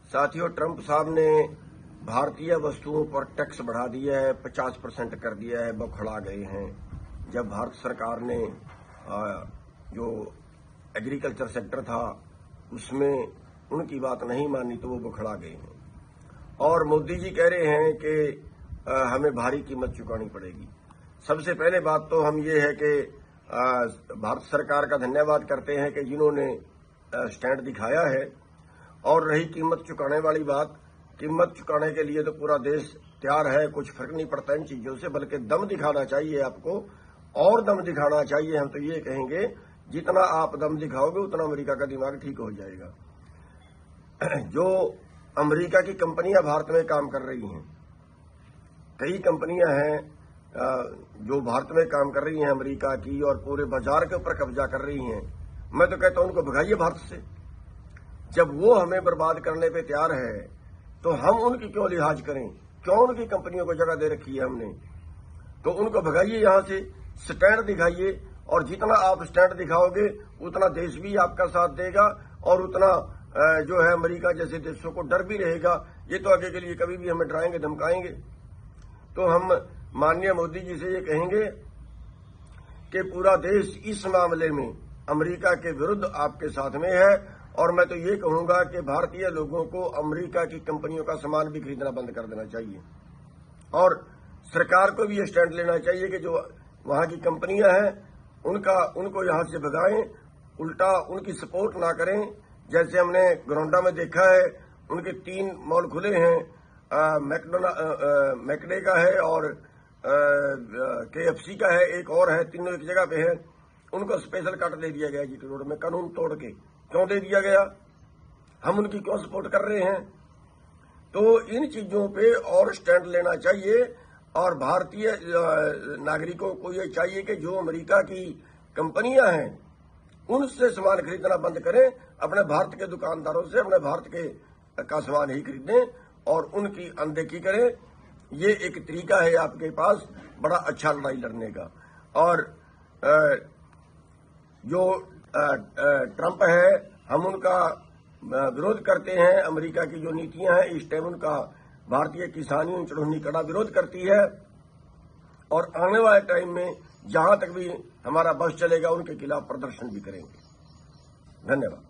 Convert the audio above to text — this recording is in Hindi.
साथियों, ट्रंप साहब ने भारतीय वस्तुओं पर टैक्स बढ़ा दिया है, 50% कर दिया है, बौखला गए हैं। जब भारत सरकार ने जो एग्रीकल्चर सेक्टर था उसमें उनकी बात नहीं मानी तो वो बौखला गए हैं। और मोदी जी कह रहे हैं कि हमें भारी कीमत चुकानी पड़ेगी। सबसे पहले बात तो हम ये है कि भारत सरकार का धन्यवाद करते हैं कि जिन्होंने स्टैंड दिखाया है। और रही कीमत चुकाने वाली बात, कीमत चुकाने के लिए तो पूरा देश तैयार है, कुछ फर्क नहीं पड़ता इन चीजों से, बल्कि दम दिखाना चाहिए आपको, और दम दिखाना चाहिए। हम तो ये कहेंगे जितना आप दम दिखाओगे उतना अमेरिका का दिमाग ठीक हो जाएगा। जो अमेरिका की कंपनियां भारत में काम कर रही हैं, कई कंपनियां हैं जो भारत में काम कर रही हैं अमेरिका की, और पूरे बाजार के ऊपर कब्जा कर रही हैं। मैं तो कहता हूं उनको भगाइए भारत से। जब वो हमें बर्बाद करने पे तैयार है तो हम उनकी क्यों लिहाज करें? क्यों उनकी कंपनियों को जगह दे रखी है हमने? तो उनको भगाइए यहां से, स्टैंड दिखाइए, और जितना आप स्टैंड दिखाओगे उतना देश भी आपका साथ देगा, और उतना जो है अमेरिका जैसे देशों को डर भी रहेगा। ये तो आगे के लिए कभी भी हमें डराएंगे धमकाएंगे। तो हम माननीय मोदी जी से ये कहेंगे कि पूरा देश इस मामले में अमेरिका के विरुद्ध आपके साथ में है। और मैं तो ये कहूंगा कि भारतीय लोगों को अमेरिका की कंपनियों का सामान भी खरीदना बंद कर देना चाहिए, और सरकार को भी ये स्टैंड लेना चाहिए कि जो वहां की कंपनियां हैं उनको यहां से भगाएं, उल्टा उनकी सपोर्ट ना करें। जैसे हमने ग्रोंडा में देखा है, उनके 3 मॉल खुले हैं, मैकडे का है और KFC का है, एक और है, तीनों एक जगह पे है। उनको स्पेशल कट दे दिया गया जीटी रोड में, कानून तोड़ के। क्यों दे दिया गया? हम उनकी क्यों सपोर्ट कर रहे हैं? तो इन चीजों पे और स्टैंड लेना चाहिए। और भारतीय नागरिकों को ये चाहिए कि जो अमेरिका की कंपनियां हैं उनसे सामान खरीदना बंद करें, अपने भारत के दुकानदारों से अपने भारत का सामान ही खरीदें और उनकी अनदेखी करें। ये एक तरीका है आपके पास बड़ा अच्छा लड़ाई लड़ने का। और जो ट्रंप है, हम उनका विरोध करते हैं। अमेरिका की जो नीतियां हैं इस टाइम उनका भारतीय किसानियों चढ़ोनी कड़ा विरोध करती है। और आने वाले टाइम में जहां तक भी हमारा बस चलेगा उनके खिलाफ प्रदर्शन भी करेंगे। धन्यवाद।